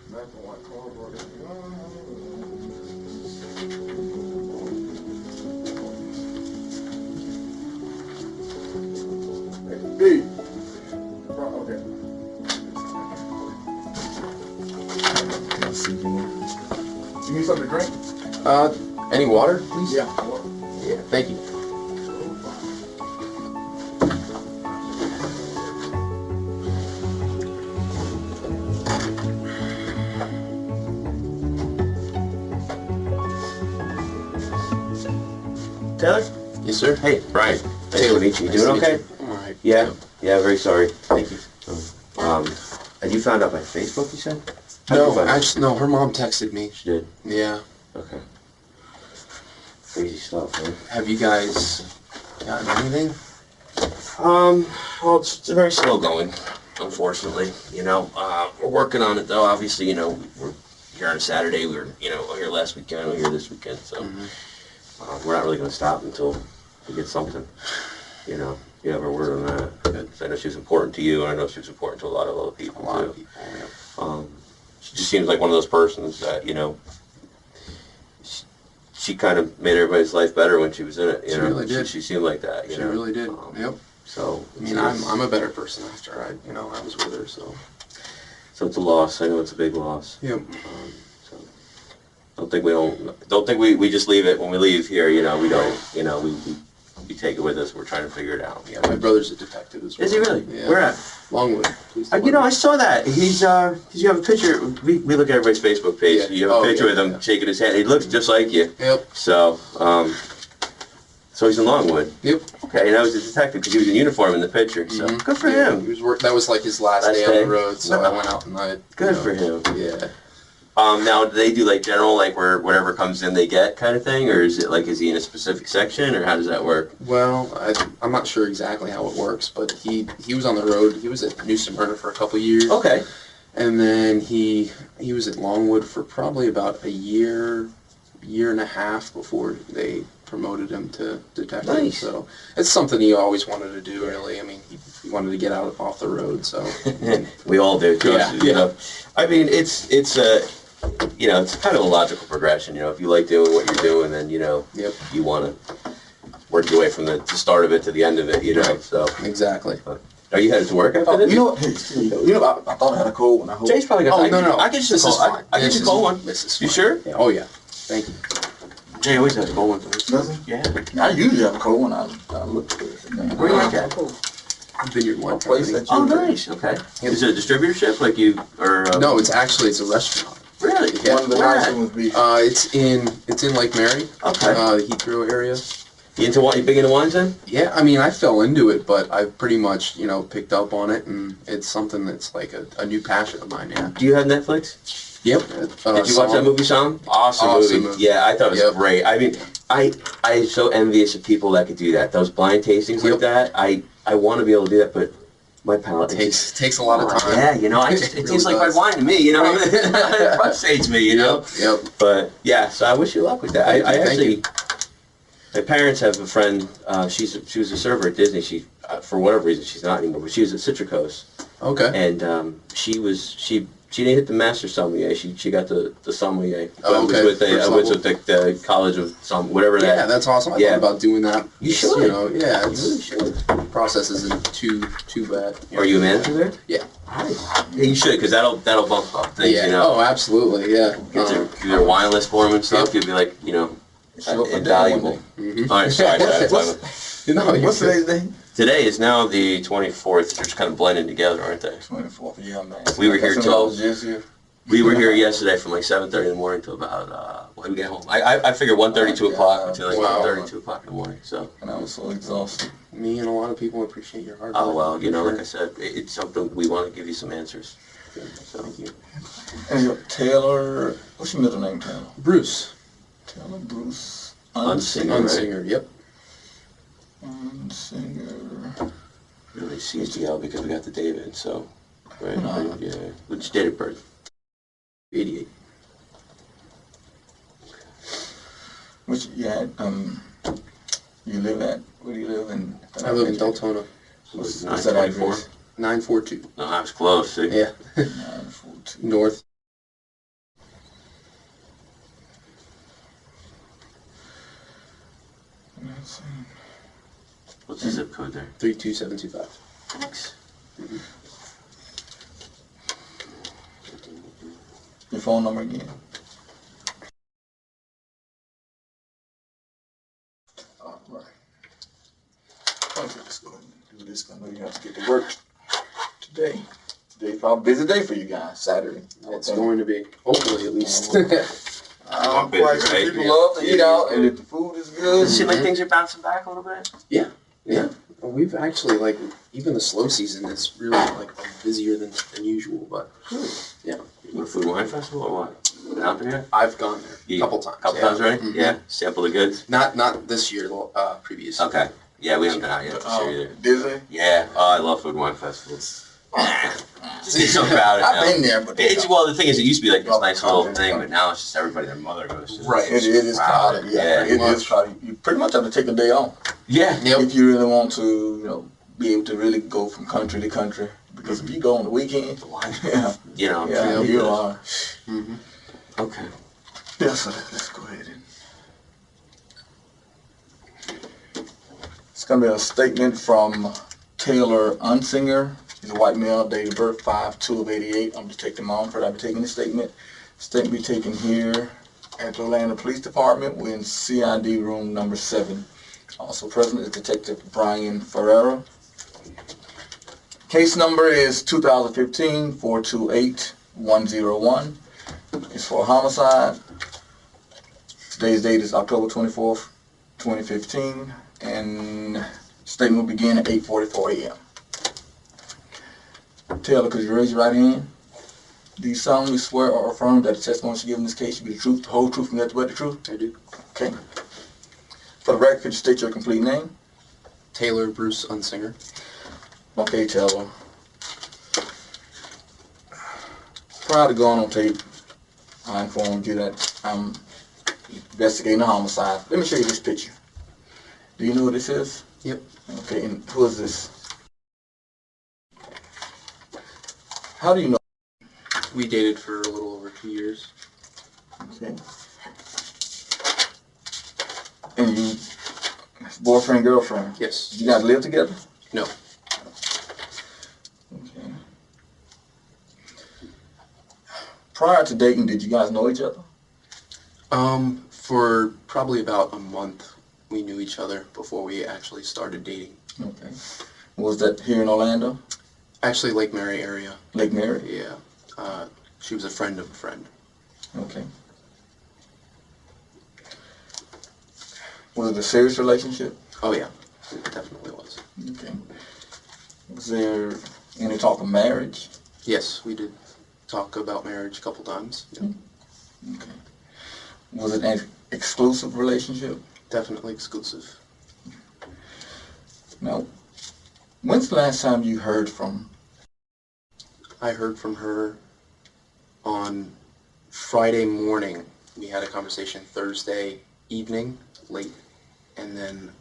B. Okay. You need something to drink? Any water, please? Yeah. Yeah, thank you. Taylor? Yes, sir. Hey, Brian. Nice to meet you. You Nice doing to meet okay? you. All right. Yeah? Yeah, very sorry. Thank you. And you found out by Facebook, you said? How'd you No, find out? actually, no. Her mom texted me. She did? Yeah. Okay. Crazy stuff, man. Have you guys gotten anything? Well, it's very slow going, unfortunately. You know, we're working on it though. Obviously, you know, we're here on a Saturday. We were, you know, here last weekend. We're here this weekend. So we're not really going to stop until we get something. You know, you have our word on that. Good. I know she was important to you, and I know she was important to a lot of other people A lot too. of people. Yeah. She just seems like one of those persons that, you know, she kind of made everybody's life better when she was in it. You She know? really did. She seemed like that. You She know? really did. Yep. So I mean, I'm a better person after I was with her. So. So it's a loss. I know it's a big loss. Yep. So don't think we just leave it when we leave here. You know, we don't. You know, we take it with us. We're trying to figure it out. Yeah, my brother's a detective as well. Is he really? Yeah. Where at? Longwood. You know, I saw that. He's you have a picture. We look at everybody's Facebook page. Yeah. You have a picture with him shaking his hand. He looks just like you. Yep. So so he's in Longwood. Yep. Okay, and I was a detective because he was in uniform in the picture. So good for him. He was that was like his last day on the road, so I went out and I. Good for him. Yeah. Now, do they do like general, like where whatever comes in they get kind of thing, or is it like, is he in a specific section, or how does that work? Well, I'm not sure exactly how it works, but he was on the road. He was at New Smyrna for a couple of years. Okay. And then he was at Longwood for probably about a year and a half before they promoted him to detective. Nice. So it's something he always wanted to do, really. I mean, he wanted to get out off the road, so. We all do, trust Yeah, you know. I mean, it's you know, it's kind of a logical progression. You know, if you like doing what you're doing, then you know, Yep. you want to work your way from the start of it to the end of it. You know, Right. so. Exactly. Are you headed to work after this? You know, I thought I had a cold one. I hope. Jay's probably got. Oh, I no. I get you a This is cold. fine. I get you a cold one. This is You fine. sure? Yeah. Oh, yeah. Thank you. Jay always has a cold one. Does he? Yeah. I usually have a cold one. I look for it. Where you like at? Vineyard Wine Place Company. that you Oh, nice. Okay. Is it a distributorship like you or? No, it's a restaurant. Really? Yeah. One of the Where nice at? ones be. It's in Lake Mary. Okay. The Heathrow area. You into wine? You big into wines then? Yeah, I mean, I fell into it, but I've pretty much, picked up on it, and it's something that's like a new passion of mine, yeah. Do you have Netflix? Yep. Did you watch that movie, Sean? Awesome movie. Yeah, I thought it was great. I mean, I'm so envious of people that could do that. Those blind tastings like that. I want to be able to do that, but my palate Takes a lot of time. Yeah, it really tastes like red wine to me, It frustrates me, Yep. But yeah, so I wish you luck with that. I Thank actually, you. my parents have a friend. She was a server at Disney. She, for whatever reason, she's not anymore. But she was at Citricos, Okay. and she didn't hit the master sommelier. She got the sommelier. Oh, okay. I was First with the College of whatever that. Yeah, that's awesome. I Yeah. thought about doing that. You should. Yeah, You really should. process isn't too bad. Are you a manager there? Yeah. Nice. Yeah, you should, because that'll bump up things. Yeah. Oh, absolutely. Yeah. Get their wine list for them and stuff. You'll be like, Show up for invaluable. dinner All right, sorry. What's today's day? Today is now the 24th. They're just kind of blending together, aren't they? 24th. Yeah, man. We were here till- I was just here. We were here yesterday from like 7:30 in the morning till about when we get home. I figured 1:30, 2 o'clock until like Wow. 1:30, 2 o'clock in the morning. So. And I was so exhausted. Me and a lot of people appreciate your hard work. Oh well, for like I said, it's something we want to give you some answers. So. Thank you. And you're Taylor, what's your middle name, Taylor? Bruce. Taylor Bruce Unsinger. Unsinger. Yep. Unsinger. Really CSGL because we got the David. So. Right. No. Yeah. Which date of birth? 88. Which, yeah, you live at, where do you live in? I live in Deltona. What's that 924? address? 942. No, I was close. See? Yeah. 942. North. What's the zip code there? 32725. Thanks. Your phone number again. All right. Okay, let's go ahead and do this. I know you have to get to work today. Today's probably a busy day for you guys. Saturday. It's going to be, hopefully at least. I'm busy, quite sure right? people Yeah. love to eat Yeah. out, and if the food is good. Does it seem like things are bouncing back a little bit? Yeah. We've actually, like, even the slow season is really, like, busier than usual, but, yeah. You go to Food and Wine Festival or what? Been out there yet? I've gone there a couple times. Couple times already? Mhm. Yeah. Sample the goods? Not this year, previous. Okay. Yeah, we haven't been out yet this year either. Disney? Yeah. Oh, I love Food and Wine Festivals. Just get so crowded now. I've been there, but Well, the thing is, it used to be like this nice little Crowded. thing, but now it's just everybody and their mother goes to it. Right. it is crowded. Yeah, it much. is crowded. You pretty much have to take a day off Yeah. Yep. if you really want to, be able to really go from country to country. Because if you go on the weekend, yeah, You know. yeah, you are. Mm-hmm. Okay. Yeah, so let's go ahead and. It's gonna be a statement from Taylor Unsinger. He's a white male, date of birth 5/2/88. I'm Detective Mumford. I'll be taking the statement. Statement be taken here at the Atlanta Police Department. We're in CID room number 7. Also present is Detective Brian Ferreira. Case number is 2015-428-101. It's for a homicide. Today's date is October 24th, 2015, and statement will begin at 8:44 a.m. Taylor, could you raise your right hand? Do you solemnly swear or affirm that the testimony you give in this case should be the truth, the whole truth, and nothing but the truth? I do. Okay. For the record, could you state your complete name? Taylor Bruce Unsinger. Okay, Taylor. Prior to going on tape, I informed you that I'm investigating a homicide. Let me show you this picture. Do you know what this is? Yep. Okay, and who is this? How do you know? We dated for a little over 2 years. Okay. And you, boyfriend, girlfriend? Yes. You guys live together? No. Okay. Prior to dating, did you guys know each other? For probably about a month, we knew each other before we actually started dating. Okay. Was that here in Orlando? Actually, Lake Mary area. Lake Mary? Yeah. She was a friend of a friend. Okay. Was it a serious relationship? Oh yeah, it definitely was. Okay. Was there any talk of marriage? Yes, we did talk about marriage a couple times. Yeah. Okay. Was it an exclusive relationship? Definitely exclusive. Now, when's the last time you heard from? I heard from her on Friday morning. We had a conversation Thursday evening, late, and then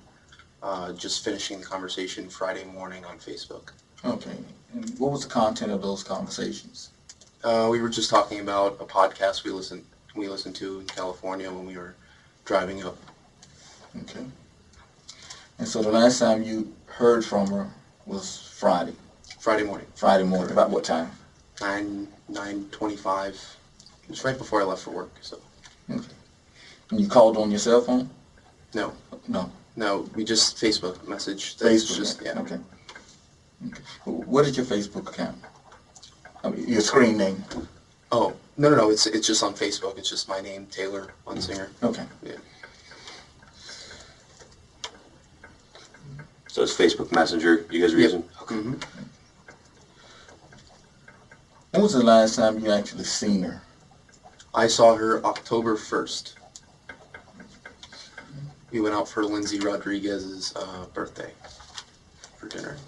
just finishing the conversation Friday morning on Facebook. Okay. And what was the content of those conversations? We were just talking about a podcast we listened to in California when we were driving up. Okay. And so the last time you heard from her was Friday? Friday morning. Friday morning. About what time? 9:25. It was right before I left for work, so. Okay. And you called on your cell phone? No. No. No, we just Facebook messaged. Facebook? Just, yeah. Okay. Okay. What is your Facebook account? I mean, your screen name? Oh, no, it's just on Facebook. It's just my name, Taylor Unsinger. Okay. Yeah. So it's Facebook Messenger you guys are using? Okay. Mm-hmm. When was the last time you actually seen her? I saw her October 1st. We went out for Lindsay Rodriguez's birthday for dinner.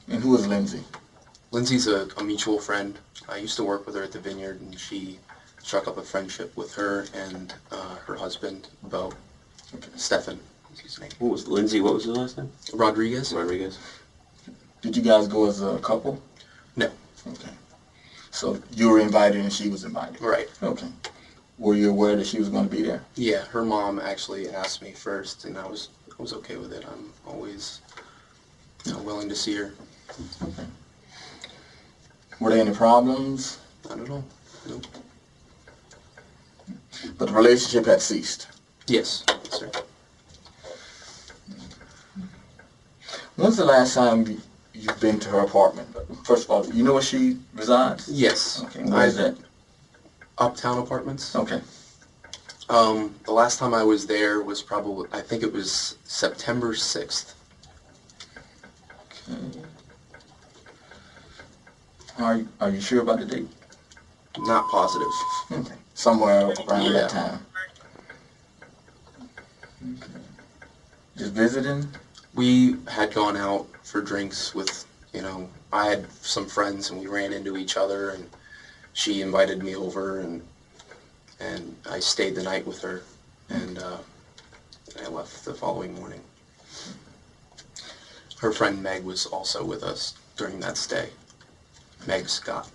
And who is Lindsay? Lindsay's a mutual friend. I used to work with her at the Vineyard, and she struck up a friendship with her and her husband, Bo. Okay. Stefan is his name. What was Lindsay? What was the last name? Rodriguez? Rodriguez. Did you guys go as a couple? No. Okay. So you were invited and she was invited? Right. Okay. Were you aware that she was going to be there? Yeah, her mom actually asked me first, and I was was okay with it. I'm always, willing to see her. Okay. Were there any problems? Not at all. Nope. But the relationship had ceased. Yes, sir. When's the last time you've been to her apartment? First of all, you know where she resides? Yes. Okay, where's that? Uptown Apartments. Okay. The last time I was there was probably, I think it was September 6th. Okay. Are you sure about the date? Not positive. Okay. Somewhere around Yeah. that time. Okay. Just visiting? We had gone out for drinks with, I had some friends and we ran into each other and she invited me over and I stayed the night with her and I left the following morning. Her friend Meg was also with us during that stay. Meg Scott.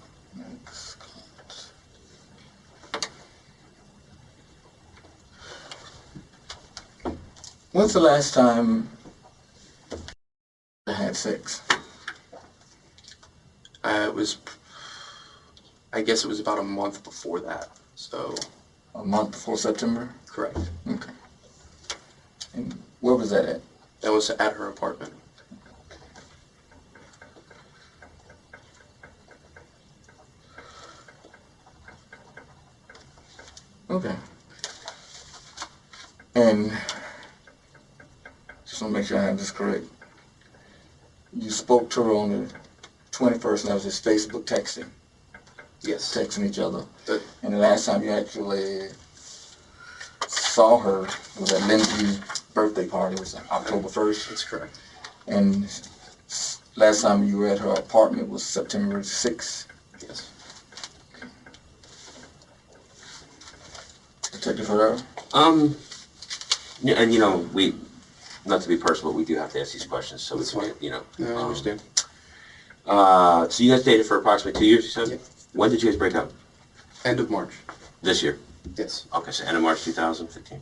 When's the last time I had sex? I guess it was about a month before that, so. A month before September? Correct. Okay. And where was that at? That was at her apartment. Okay. And just want to make sure I have this correct. You spoke to her on the 21st, and that was just Facebook texting. Yes. Texting each other. But, And the last time you actually saw her was at Lindsay's birthday party. It was October 1st. that's correct. And last time you were at her apartment was September 6th. Yes. Detective Herrera? Yeah, and we, not to be personal, but we do have to ask these questions, so That's we fine. can, Yeah, I understand. So you guys dated for approximately 2 years, you said? Yep. When did you guys break up? End of March. This year? Yes. Okay, so end of March 2015.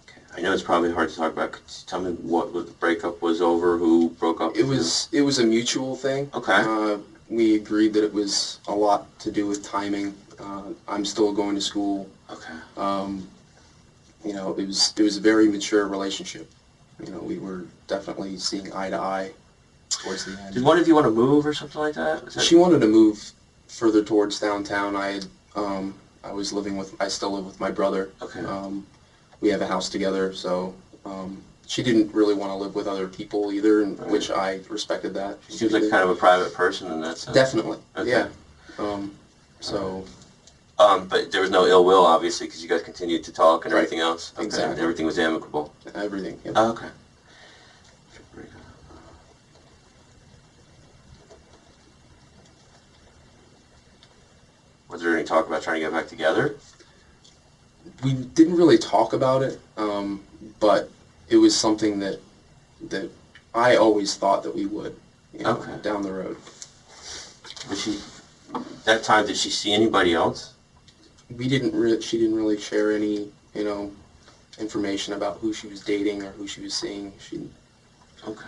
Okay. I know it's probably hard to talk about. Could you tell me what the breakup was over, who broke up? It was a mutual thing. Okay. We agreed that it was a lot to do with timing. I'm still going to school. Okay. It was a very mature relationship. We were definitely seeing eye to eye towards the end. Did one of you want to move or something like that? She wanted to move further towards downtown. I still live with my brother. Okay. We have a house together, so she didn't really want to live with other people either, Right. which I respected that. She seems like kind of a private person in that sense. Definitely. Okay. Yeah. So. But there was no ill will, obviously, because you guys continued to talk and Right. everything else. Okay. Exactly. Everything was amicable. Everything. Yep. Oh, okay. Was there any talk about trying to get back together? We didn't really talk about it, but it was something that I always thought that we would, Okay. down the road. Was she, that time, did she see anybody else? She didn't really share any, information about who she was dating or who she was seeing. Okay.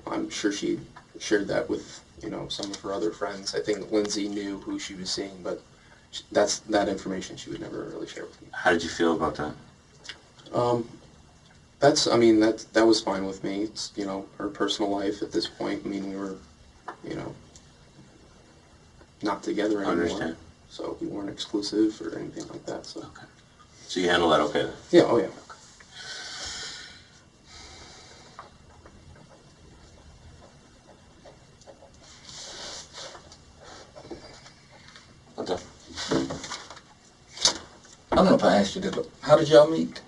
I'm sure she shared that with, some of her other friends. I think Lindsay knew who she was seeing, but that information she would never really share with me. How did you feel about that? That was fine with me. It's, her personal life at this point. We were, not together anymore. Understand. So we weren't exclusive or anything like that, so. Okay. So you handle that okay then? Yeah, oh yeah. Okay. I don't know if I asked you this, but how did y'all meet?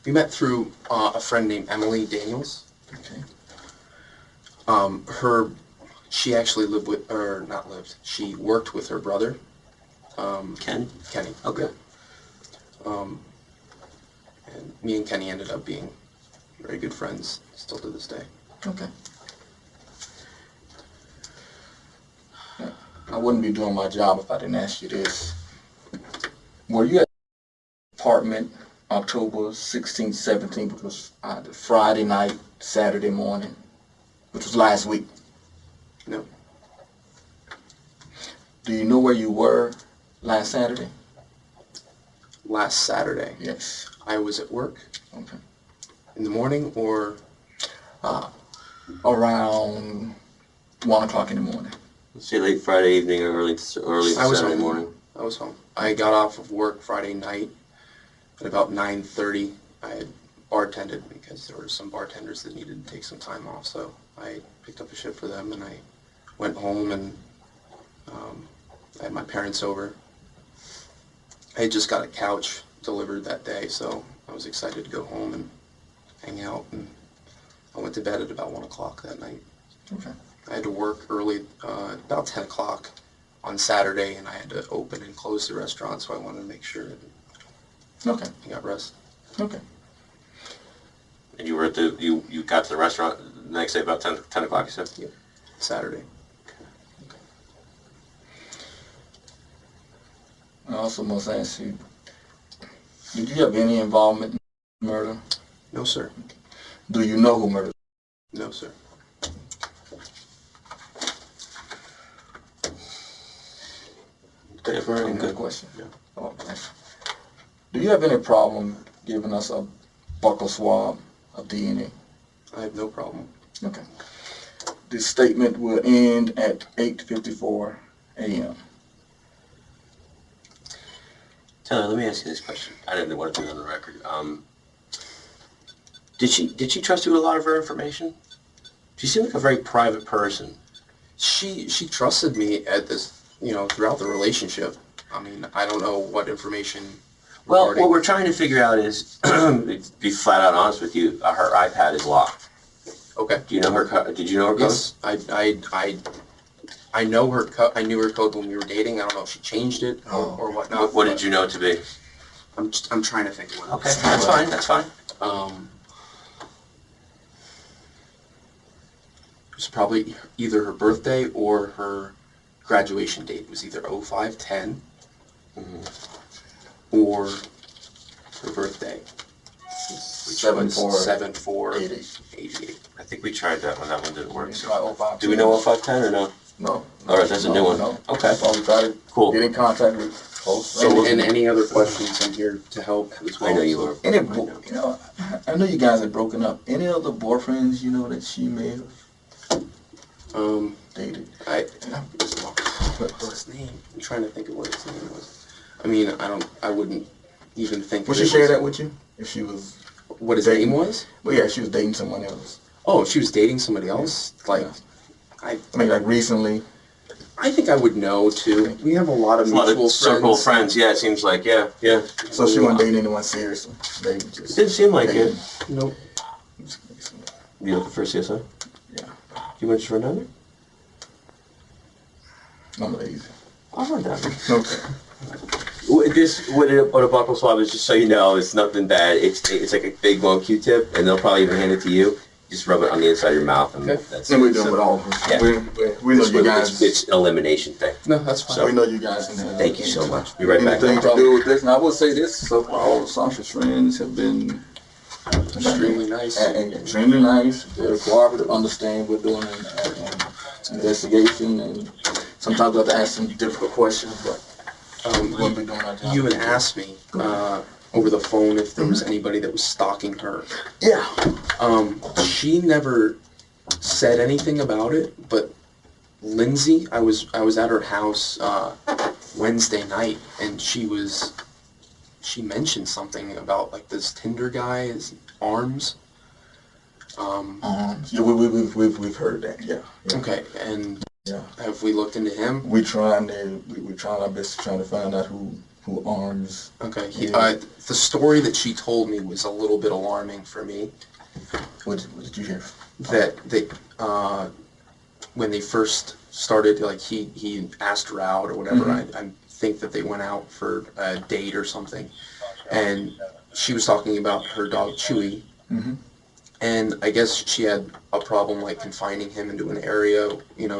We met through a friend named Emily Daniels. Okay. She actually she worked with her brother. Ken? Kenny. Okay. And me and Kenny ended up being very good friends, still to this day. Okay. Yeah. I wouldn't be doing my job if I didn't ask you this. Were you at the apartment October 16th, 17th, which was Friday night, Saturday morning, which was last week? No. Do you know where you were last Saturday? Last Saturday, Yes. I was at work Okay. in the morning, or Around 1 o'clock in the morning. Let's say late Friday evening or early I was Saturday home. morning. I was home. I got off of work Friday night at about 9:30. I had bartended because there were some bartenders that needed to take some time off, so I picked up a shift for them, and I went home, and I had my parents over. I had just got a couch delivered that day, so I was excited to go home and hang out, and I went to bed at about 1 o'clock that night. Okay. I had to work early, about 10 o'clock on Saturday, and I had to open and close the restaurant, so I wanted to make sure that Okay. I got rest. Okay. And you were at you got to the restaurant the next day about 10 o'clock, you said? Yep. Saturday. I also must ask you, did you have any involvement in the murder? No, sir. Do you know who murdered? No, sir. That's a very good question. Yeah. Okay. Do you have any problem giving us a buccal swab of DNA? I have no problem. Okay. This statement will end at 8:54 a.m. Taylor, let me ask you this question. I didn't want to do it on the record. Did she trust you with a lot of her information? She seemed like a very private person. She trusted me at this, throughout the relationship. I mean, I don't know what information. Well, regarding- what we're trying to figure out is, to be flat out honest with you, her iPad is locked. Okay. Do you know her? Did you know her code? Yes, I know her. I knew her code when we were dating. I don't know if she changed it or whatnot. What did you know it to be? I'm trying to think of what. Okay, that's fine. That's fine. It was probably either her birthday or her graduation date. It was either 0510 or her birthday. Which was 7488. I think we tried that one. That one didn't work. It's like 05. Do we know 0510 or no? No. All right, that's a new one. No. Okay. That's why we try to Cool. get in contact with folks. And any other questions, I'm here to help as well. I know you are. I know you guys are broken up. Any other boyfriends that she may have dated? What's his name? I'm trying to think of what his name was. I mean, I wouldn't even think. Would she share that with you if she was? What his name was? Well, yeah, she was dating someone else. Oh, if she was dating somebody else? Yeah. I mean, like recently. I think I would know too. We have a lot of mutual circle of friends. Yeah, it seems like yeah. So she wasn't dating anyone seriously. They just Didn't seem like it. Nope. You looking for a CSI? Yeah. You want for another? I'm lazy. I'll run down. Okay. What a buckle swab is, just so you know, it's nothing bad. It's like a big long Q-tip, and they'll probably even hand it to you. Just rub it on the inside of your mouth, and that's. And we do it with all of them. Yeah. We know you guys. It's an elimination thing. No, that's fine. So we know you guys. Thank you so much. Be right back. Anything to do with this? And I will say this: so far, all of Sasha's friends have been Extremely nice. Extremely nice. Very cooperative. Understand we're doing an investigation, and sometimes we have to ask some difficult questions, but we'll be doing our job. You had asked me over the phone if there was anybody that was stalking her. Yeah. She never said anything about it, but Lindsay, I was at her house Wednesday night, and she mentioned something about like this Tinder guy, his arms. Yeah, we've heard that. Yeah. Okay, and yeah. Have we looked into him? We're trying our best to find out who arms. Okay. The story that she told me was a little bit alarming for me. What did you hear? That they when they first started, like he asked her out or whatever. I think that they went out for a date or something, and she was talking about her dog Chewy. And I guess she had a problem like confining him into an area,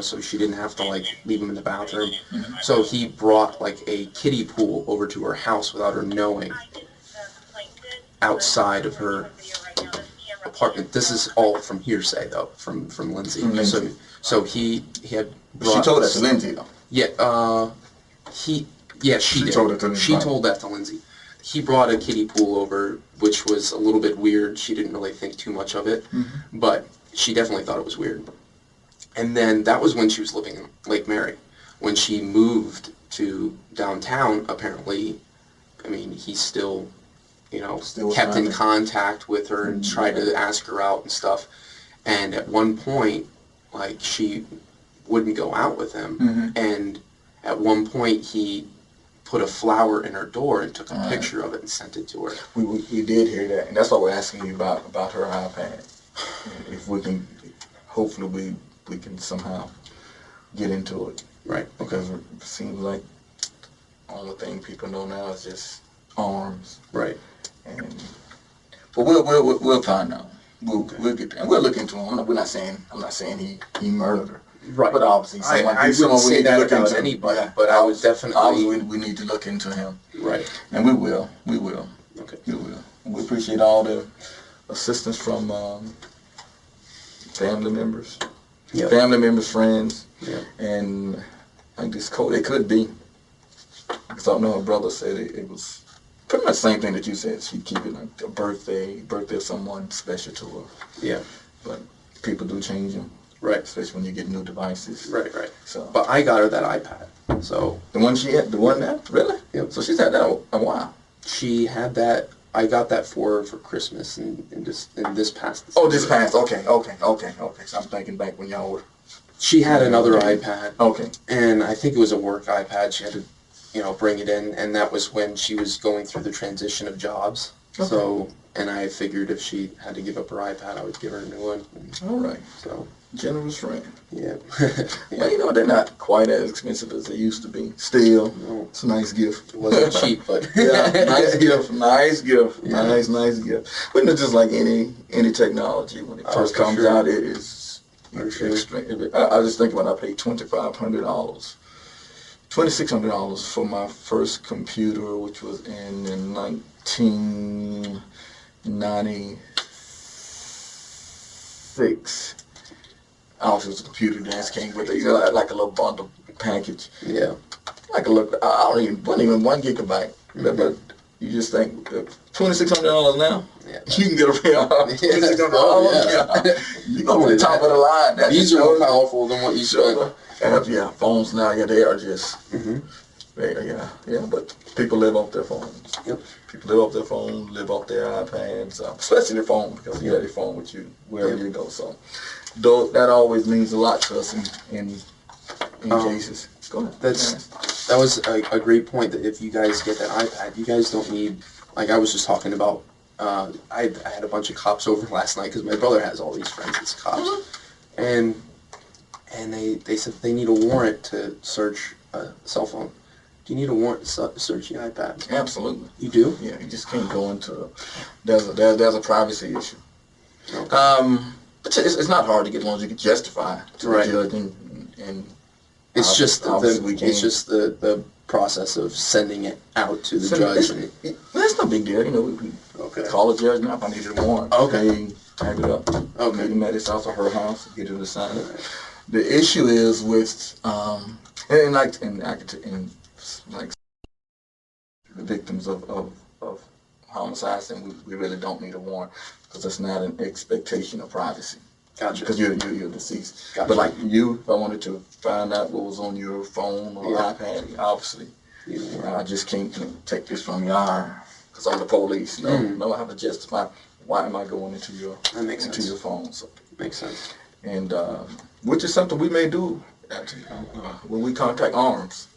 so she didn't have to like leave him in the bathroom. So he brought like a kiddie pool over to her house without her knowing. outside of her apartment. This is all from hearsay, though, from Lindsay. From Lindsay. So he had But she told that to Lindsay, though. Yeah, she did. Told it to Lindsay. She told that to Lindsay. He brought a kiddie pool over, which was a little bit weird. She didn't really think too much of it, but she definitely thought it was weird. And then that was when she was living in Lake Mary. When she moved to downtown, apparently, I mean, he still, kept in contact with her and tried to ask her out and stuff. And at one point, like, she wouldn't go out with him. And at one point, he put a flower in her door and took a picture of it and sent it to her. We did hear that, and that's why we're asking you about her iPad. If we can, hopefully we can somehow get into it. Right. Because it seems like the only thing people know now is just arms. Right. But we'll find out. We'll get there. And we'll look into him. I'm not saying he murdered her. Right. But obviously, I wouldn't say that about anybody, but I would definitely... Obviously, we need to look into him. Right. And we will. Okay. We will. And we appreciate all the assistance from family members. Yep. Family members, friends. Yeah. And I think this code, it could be. Because I know her brother said it was pretty much the same thing that you said. She'd keep it like a birthday of someone special to her. Yeah. But people do change them. Right. Especially when you get new devices. Right. So. But I got her that iPad, so... The one she had? The one now? Really? Yep. So she's had that a while. She had that... I got that for her for Christmas in this past... Oh, this past. Okay. So I'm thinking back when y'all were... She had another iPad. Okay. And I think it was a work iPad. She had to, bring it in, and that was when she was going through the transition of jobs. Okay. So, and I figured if she had to give up her iPad, I would give her a new one. All right. So... Generous friend. Yeah. Yeah. Well, they're not quite as expensive as they used to be. Still, no. It's a nice gift. It wasn't cheap, but... Yeah, nice gift. Yeah. Nice gift. But it's just like any technology. When it first comes out, it is extreme. I was just thinking when I paid $2,500, $2,600 for my first computer, which was in 1996. Obviously, it was a computer that came with it, like a little bundle package. Yeah. Like a look, wasn't even 1 gigabyte. But you just think, $2,600 now? Yeah. You can get a real $2,600. Yeah. You're going to be top of the line. These are more powerful than what you spent. Yeah, phones now, they are just, but people live off their phones. Yep. People live off their phone, live off their iPads, especially their phone, because you have your phone with you wherever you go. So that always means a lot to us in cases. Go ahead. That was a great point, that if you guys get that iPad, you guys don't need, like I was just talking about, I had a bunch of cops over last night because my brother has all these friends as cops. And they said they need a warrant to search a cell phone. Do you need a warrant to search your iPad? Absolutely. You do? Yeah, you just can't go into there's a privacy issue. Okay. But it's not hard to get as long as you can justify to the judge and it's just the process of sending it out to the judge. That's no big deal. We call a judge now if I needed a warrant. Okay. Type it up. Okay. Meet him at his house or her house, get it assigned. The issue is with the victims of homicides, and we really don't need a warrant because it's not an expectation of privacy. Gotcha. Because you're deceased. Gotcha. But like you, if I wanted to find out what was on your phone or iPad, obviously, I just can't take this from your because I'm the police. No, I have to justify why am I going into your phone. So makes sense. And which is something we may do when we contact arms.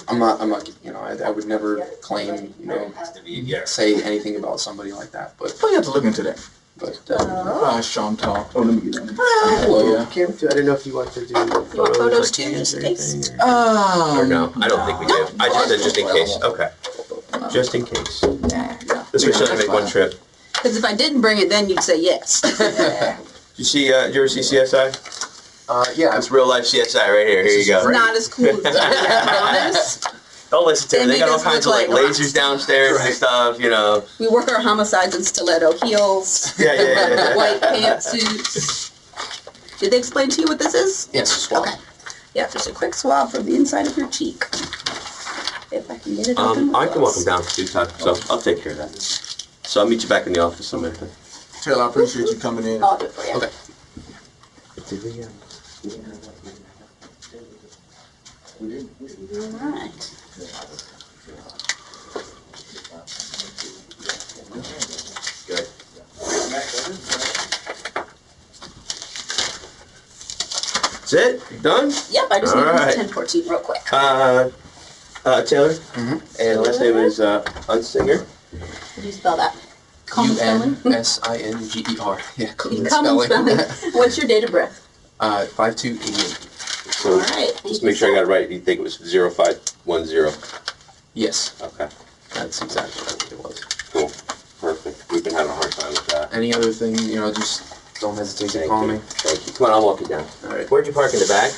I'm not, I would never claim, say anything about somebody like that, but you have to look into that. But, hi, Chantal. Oh, let me get that. Hello. Yeah. I didn't know if you want to do photos too, just in case? Or no, I don't think we do. I just said just in case. Okay. Just in case. Yeah. This way, should I make one trip? Because if I didn't bring it, then you'd say yes. Did you ever see CSI? Yeah. It's real life CSI right here. Here you go. It's not as cool as that, to be honest. Don't listen to They her. They make got all us kinds of look like like lasers rocks. downstairs and Right. stuff, you know. We work our homicides in stiletto heels, Yeah. white pantsuits. Did they explain to you what this is? Yes, swab. Okay. Yeah, just a quick swab from the inside of your cheek. If I can get it open. I can walk him down too, Todd, so I'll take care of that. So I'll meet you back in the office some minute. Taylor, I appreciate you coming in. I'll do it for you. Okay. Did we, Alright. Good. That's it? You done? Yep, I just need Alright. this 1014 real quick. Taylor? Mhm. And last name is Unsinger. Could you spell that? Common spelling? Unsinger. Yeah, common Common spelling. What's your date of birth? 5288. So Alright. just make sure I got it right. You think it was 0510. Yes, Okay, that's exactly what it was. cool. Perfect. We've been having a hard time with that. Any other thing, just don't hesitate to Thank call you. me. Thank you. Come on, I'll walk you down. Alright. Where'd you park in the back?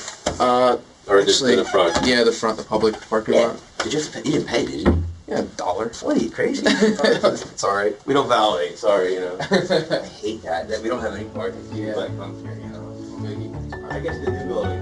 Or just in the front? Yeah, the front, the public parking Yeah. lot. Did you have to pay? You didn't pay, did you? Yeah, $1. What are you, crazy? It's alright. We don't validate, sorry, I hate that we don't have any parking. Yeah. But I'm here, I guess the new building.